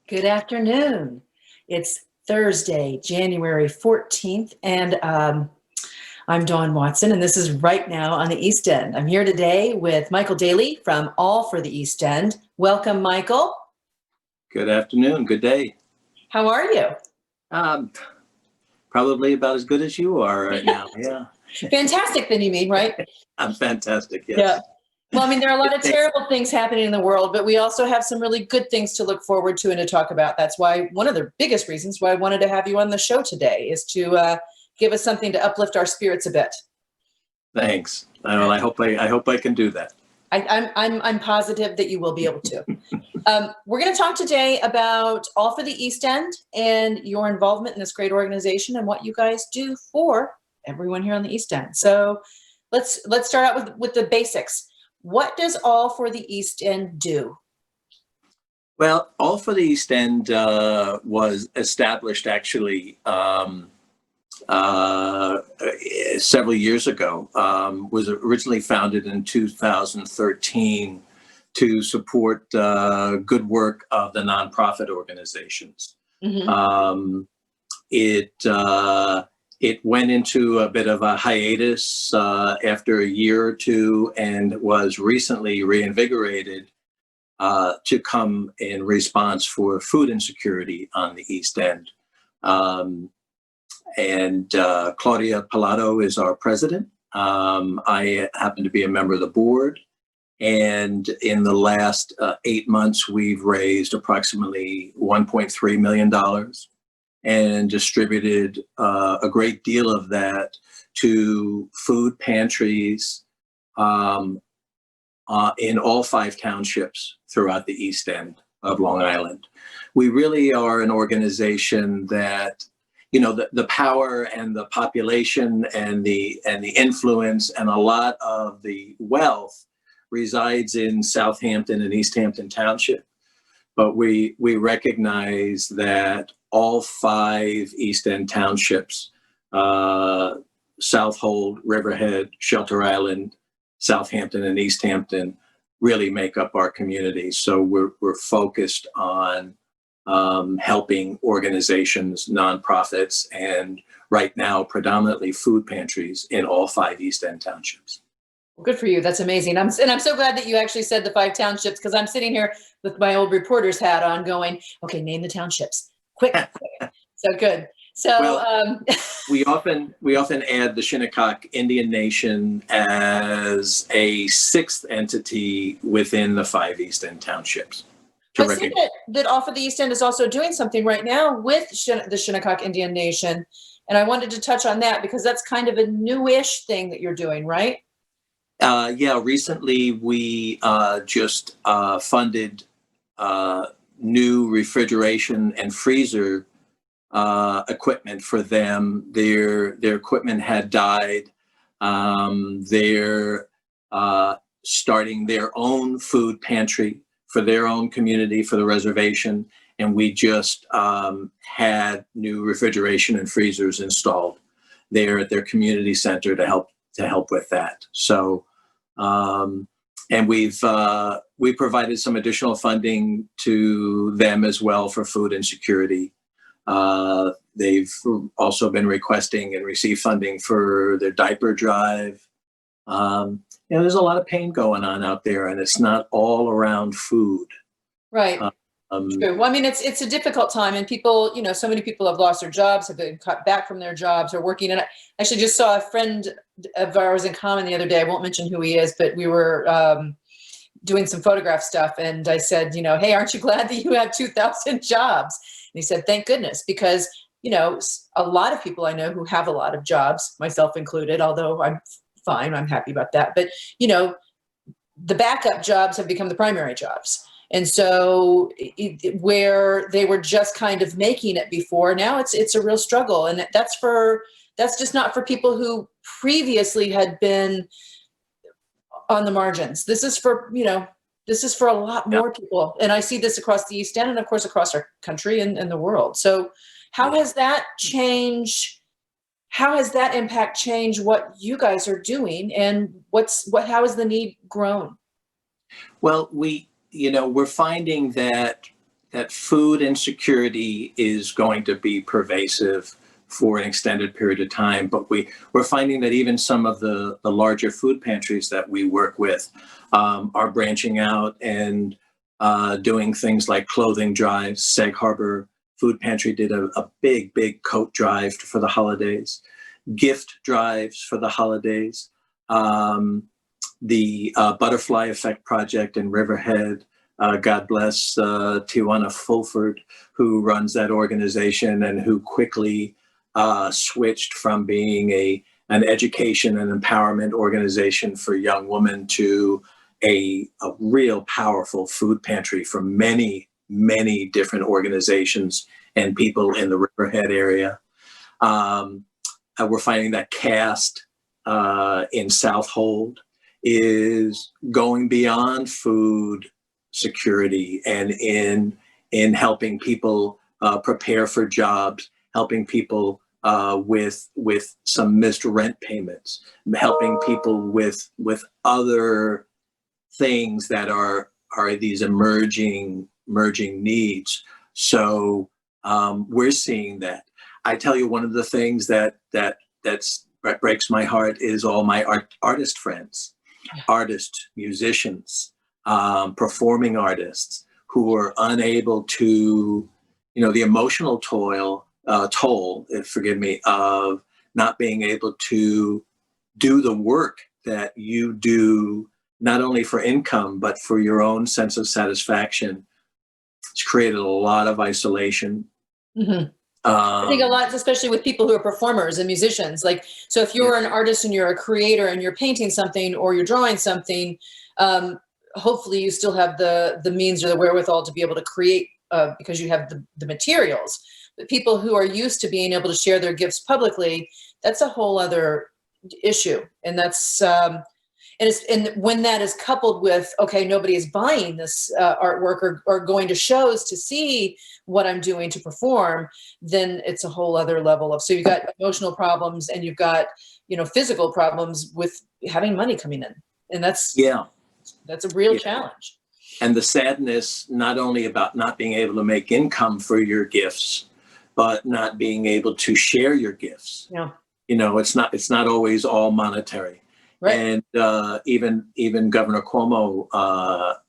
Good afternoon. It's Thursday, January 14th, and I'm Dawn Watson, and this is Right Now on the East End. I'm here today with Micheal Daly from All for the East End. Welcome, Micheal. Good afternoon. Good day. How are you? Probably about as good as you are right now. Yeah. Fantastic, then you mean, right? I'm fantastic. Yes. Yeah. Well, I mean, there are a lot of terrible things happening in the world, but we also have some really good things to look forward to and to talk about. That's why one of the biggest reasons why I wanted to have you on the show today is to give us something to uplift our spirits a bit. Thanks. Well, I hope I can do that. I'm positive that you will be able to. We're going to talk today about All for the East End and your involvement in this great organization and what you guys do for everyone here on the East End. So let's start out with the basics. What does All for the East End do? Well, All for the East End was established actually several years ago. Was originally founded in 2013 to support good work of the nonprofit organizations. Mm-hmm. It went into a bit of a hiatus after a year or two and was recently reinvigorated to come in response for food insecurity on the East End. And Claudia Pilato is our president. I happen to be a member of the board. And in the last 8 months, we've raised approximately $1.3 million and distributed a great deal of that to food pantries in all 5 townships throughout the East End of Long Island. We really are an organization that, you know, the power and the population and the influence and a lot of the wealth resides in Southampton and East Hampton Township. But we recognize that all 5 East End townships, Southold, Riverhead, Shelter Island, Southampton, and East Hampton, really make up our community. So we're focused on helping organizations, nonprofits, and right now predominantly food pantries in all 5 East End townships. Well, good for you. That's amazing. I'm so glad that you actually said the 5 townships, because I'm sitting here with my old reporter's hat on going, okay, name the townships. Quick. So good. So well, we often add the Shinnecock Indian Nation as a 6th entity within the 5 East End townships. I see that All for the East End is also doing something right now with the Shinnecock Indian Nation. And I wanted to touch on that because that's kind of a newish thing that you're doing, right? Yeah, recently we just funded new refrigeration and freezer equipment for them. Their equipment had died. They're starting their own food pantry for their own community, for the reservation, and we just had new refrigeration and freezers installed there at their community center to help with that. So, and we provided some additional funding to them as well for food insecurity. They've also been requesting and received funding for their diaper drive. You know, there's a lot of pain going on out there, and it's not all around food. Right. True. Well, I mean, it's a difficult time, and people, you know, so many people have lost their jobs, have been cut back from their jobs, or working. And I actually just saw a friend of ours in common the other day. I won't mention who he is, but we were doing some photograph stuff, and I said, you know, hey, aren't you glad that you have 2,000 jobs? And he said, thank goodness, because, you know, a lot of people I know who have a lot of jobs, myself included, although I'm fine, I'm happy about that. But, you know, the backup jobs have become the primary jobs. And so where they were just kind of making it before, now it's a real struggle. And that's just not for people who previously had been on the margins. This is for, you know, this is for a lot more people. And I see this across the East End and of course across our country and the world. So how has that changed? How has that impact changed what you guys are doing, and how has the need grown? Well, we're finding that that food insecurity is going to be pervasive for an extended period of time. But we're finding that even some of the larger food pantries that we work with are branching out and doing things like clothing drives. Sag Harbor Food Pantry did a big coat drive for the holidays, gift drives for the holidays. The Butterfly Effect Project in Riverhead, God bless Tijuana Fulford, who runs that organization and who quickly switched from being an education and empowerment organization for young women to a real powerful food pantry for many different organizations and people in the Riverhead area. We're finding that CAST in Southold is going beyond food security and in helping people prepare for jobs, helping people with some missed rent payments, helping people with other things that are these emerging needs. So we're seeing that. I tell you, one of the things that breaks my heart is all my artist friends, artists, musicians, performing artists who are unable to, the emotional toll, forgive me, of not being able to do the work that you do, not only for income, but for your own sense of satisfaction. It's created a lot of isolation. Mm-hmm. I think a lot, especially with people who are performers and musicians. Like, so if you're an artist and you're a creator and you're painting something or you're drawing something, hopefully you still have the means or the wherewithal to be able to create because you have the materials. But people who are used to being able to share their gifts publicly, that's a whole other issue. And that's and when that is coupled with, okay, nobody is buying this artwork or going to shows to see what I'm doing to perform, then it's a whole other level of, so you've got emotional problems and you've got, physical problems with having money coming in. And that's a real challenge. And the sadness, not only about not being able to make income for your gifts, but not being able to share your gifts. Yeah. It's not always all monetary. Right. And even Governor Cuomo,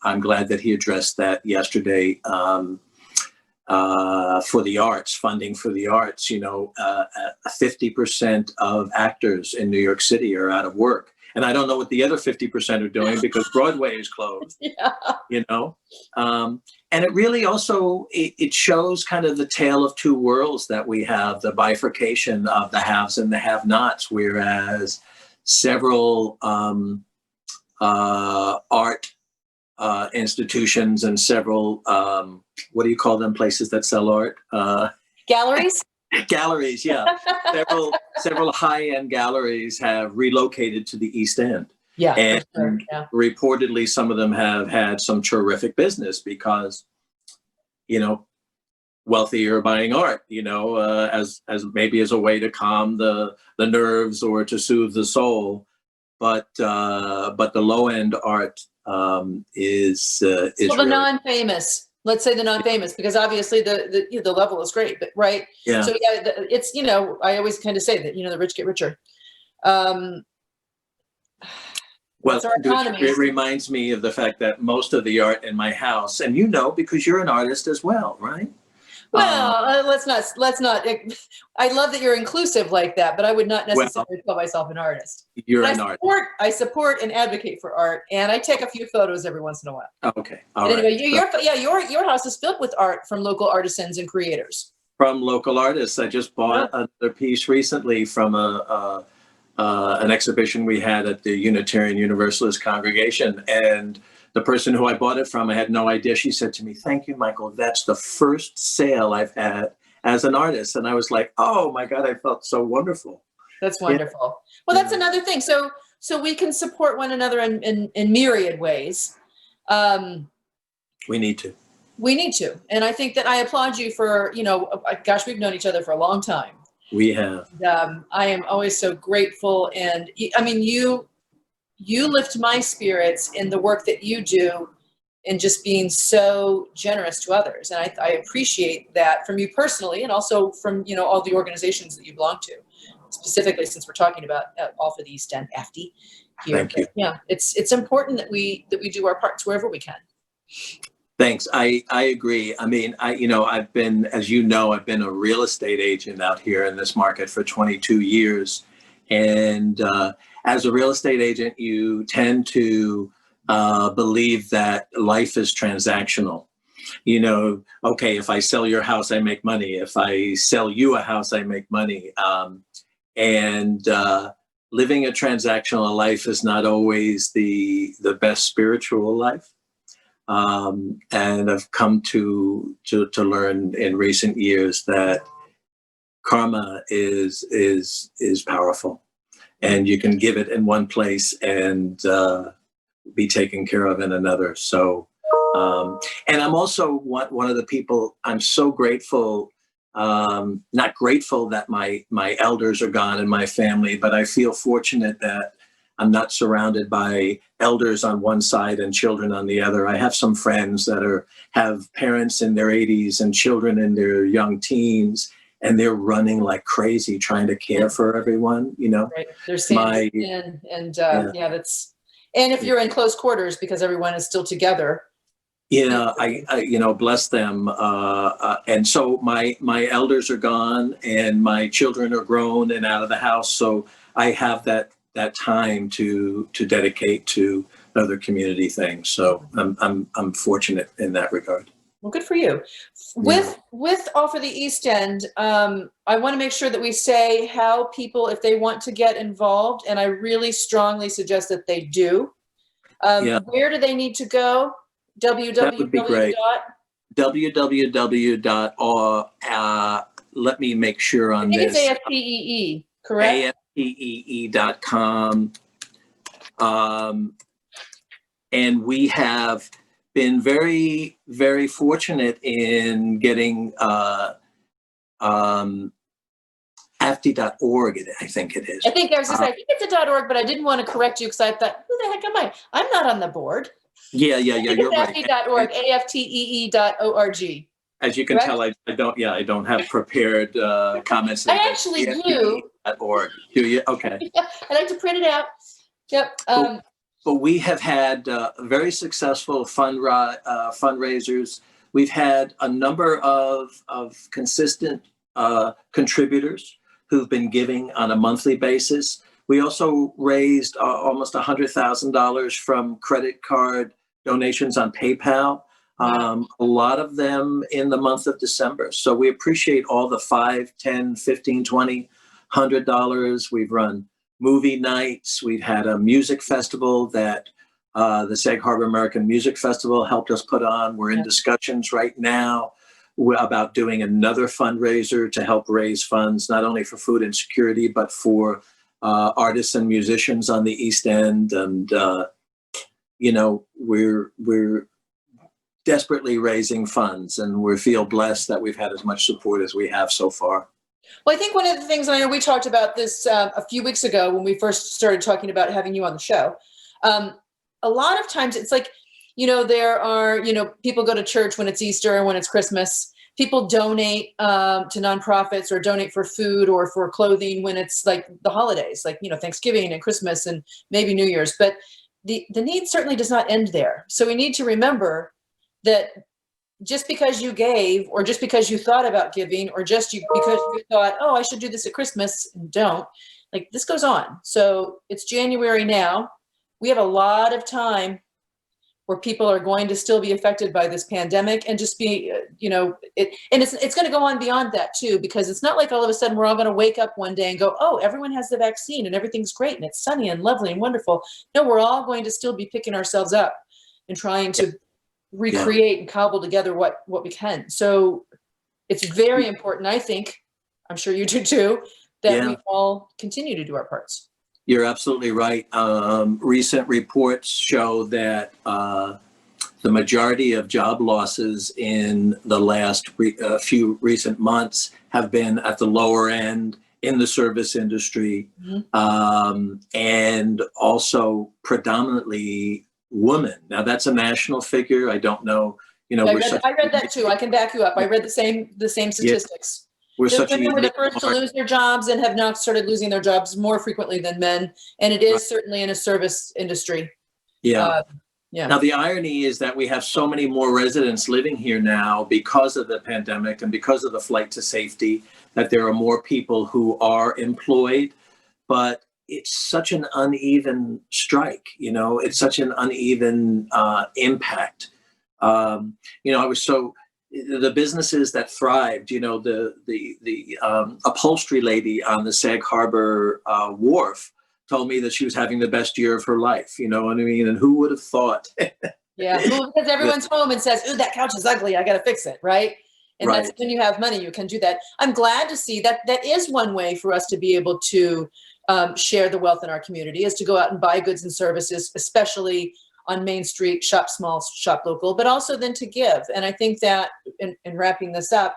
I'm glad that he addressed that yesterday for the arts, funding for the arts. 50% of actors in New York City are out of work. And I don't know what the other 50% are doing because Broadway is closed, and it really also, it shows kind of the tale of two worlds that we have, the bifurcation of the haves and the have-nots, whereas several art institutions and several, what do you call them, places that sell art? Galleries? Galleries, yeah. several high-end galleries have relocated to the East End. Yeah, and sure. Reportedly, some of them have had some terrific business because, wealthy are buying art, as maybe as a way to calm the nerves or to soothe the soul. But the low-end art is the really non-famous. Let's say the non-famous, because obviously the level is great, but right. Yeah. So it's I always kind of say that the rich get richer. Well, it reminds me of the fact that most of the art in my house, and because you're an artist as well, right? Well, let's not. I love that you're inclusive like that, but I would not necessarily call myself an artist. You're an artist. I support and advocate for art, and I take a few photos every once in a while. Okay. All right. Anyway, your house is filled with art from local artisans and creators. From local artists, I just bought another piece recently from an exhibition we had at the Unitarian Universalist congregation, and the person who I bought it from, I had no idea. She said to me, "Thank you, Micheal. That's the first sale I've had as an artist." And I was like, "Oh my God, I felt so wonderful." That's wonderful. Yeah. Well, that's another thing. So we can support one another in myriad ways. We need to. We need to. And I think that I applaud you for, gosh, we've known each other for a long time. We have. I am always so grateful. And I mean, you lift my spirits in the work that you do and just being so generous to others. And I appreciate that from you personally, and also from, all the organizations that you belong to, specifically since we're talking about All for the East End, AFTEE here. Thank you. Yeah, it's important that we do our parts wherever we can. Thanks. I agree. I mean, I've been, as you know, I've been a real estate agent out here in this market for 22 years. And as a real estate agent, you tend to believe that life is transactional. Okay, if I sell your house, I make money. If I sell you a house, I make money. And living a transactional life is not always the best spiritual life. And I've come to learn in recent years that karma is powerful, and you can give it in one place and be taken care of in another. So, and I'm also one of the people. I'm so grateful. Not grateful that my elders are gone in my family, but I feel fortunate that I'm not surrounded by elders on one side and children on the other. I have some friends that have parents in their 80s and children in their young teens, and they're running like crazy trying to care for everyone. Right. They're staying in, and that's. And if you're in close quarters, because everyone is still together. I bless them. And so my elders are gone, and my children are grown and out of the house. So I have that time to dedicate to other community things. So I'm fortunate in that regard. Well, good for you. With All for the East End, I want to make sure that we say how people, if they want to get involved, and I really strongly suggest that they do. Where do they need to go? That would be great. www. Let me make sure on this. I think it's AFTEE, correct? AFTEE.com. And we have been very, very fortunate in getting AFTEE.org, I think it is. I think I was just I think it's a .org, but I didn't want to correct you because I thought, who the heck am I? I'm not on the board. Yeah, you're right. AFTEE.org, AFTEE.org. As you can tell, I don't have prepared comments. I actually do. .org. Do you? Okay. Yeah, I like to print it out. Yep. But we have had very successful fundraisers. We've had a number of consistent contributors who've been giving on a monthly basis. We also raised almost $100,000 from credit card donations on PayPal. A lot of them in the month of December. So we appreciate all the $5, $10, $15, $20, $100. We've run movie nights. We've had a music festival that the Sag Harbor American Music Festival helped us put on. We're in discussions right now about doing another fundraiser to help raise funds, not only for food insecurity, but for artists and musicians on the East End. And, we're desperately raising funds, and we feel blessed that we've had as much support as we have so far. Well, I think one of the things, and I know we talked about this a few weeks ago when we first started talking about having you on the show. A lot of times it's like, there are, people go to church when it's Easter and when it's Christmas. People donate to nonprofits or donate for food or for clothing when it's like the holidays, like, Thanksgiving and Christmas and maybe New Year's. But the need certainly does not end there. So we need to remember that just because you gave, or just because you thought about giving, or because you thought, oh, I should do this at Christmas, and don't, like, this goes on. So it's January now. We have a lot of time where people are going to still be affected by this pandemic, and just be, and it's going to go on beyond that too, because it's not like all of a sudden we're all going to wake up one day and go, oh, everyone has the vaccine and everything's great and it's sunny and lovely and wonderful. No, we're all going to still be picking ourselves up and trying to recreate and cobble together what we can. So it's very important, I think, I'm sure you do too, that we all continue to do our parts. You're absolutely right. Recent reports show that the majority of job losses in the last few recent months have been at the lower end in the service industry, and also predominantly woman. Now that's a national figure. I don't know, you know, I read that too. I can back you up. I read the same statistics. we're The such a women were the unique first to market. lose their jobs and have now started losing their jobs more frequently than men. And it is certainly in a service industry. Yeah. Yeah. Now, the irony is that we have so many more residents living here now because of the pandemic and because of the flight to safety, that there are more people who are employed, but it's such an uneven strike, you know, it's such an uneven impact. You know, the businesses that thrived, you know, the upholstery lady on the Sag Harbor wharf told me that she was having the best year of her life. You know what I mean? And who would have thought? Yeah, well, because everyone's home and says, "Ooh, that couch is ugly. I got to fix it." Right. And Right. that's when you have money, you can do that. I'm glad to see that that is one way for us to be able to share the wealth in our community, is to go out and buy goods and services, especially on Main Street, shop small, shop local, but also then to give. And I think that in wrapping this up,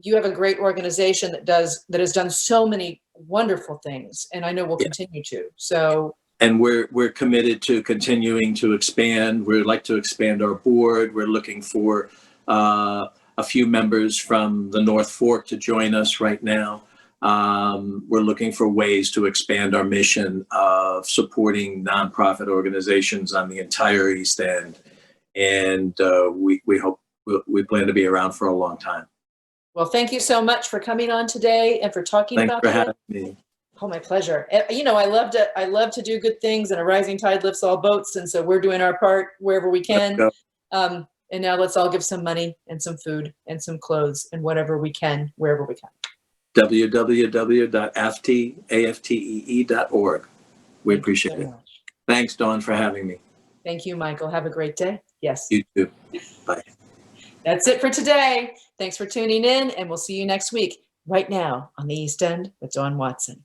you have a great organization that has done so many wonderful things, and I know will continue to. So, and we're committed to continuing to expand. We'd like to expand our board. We're looking for a few members from the North Fork to join us right now. We're looking for ways to expand our mission of supporting nonprofit organizations on the entire East End, and we hope we plan to be around for a long time. well, thank you so much for coming on today and for talking Thanks about for this. having me. Oh, my pleasure. You know, I love to do good things, and a rising tide lifts all boats. And so we're doing our part wherever we can. And now let's all give some money and some food and some clothes and whatever we can, wherever we can. www.aftee.org. We appreciate it. Much. Thanks, Dawn, for having me. Thank you, Michael. Have a great day. Yes. You too. Bye. That's it for today. Thanks for tuning in, and we'll see you next week, right now on the East End with Dawn Watson.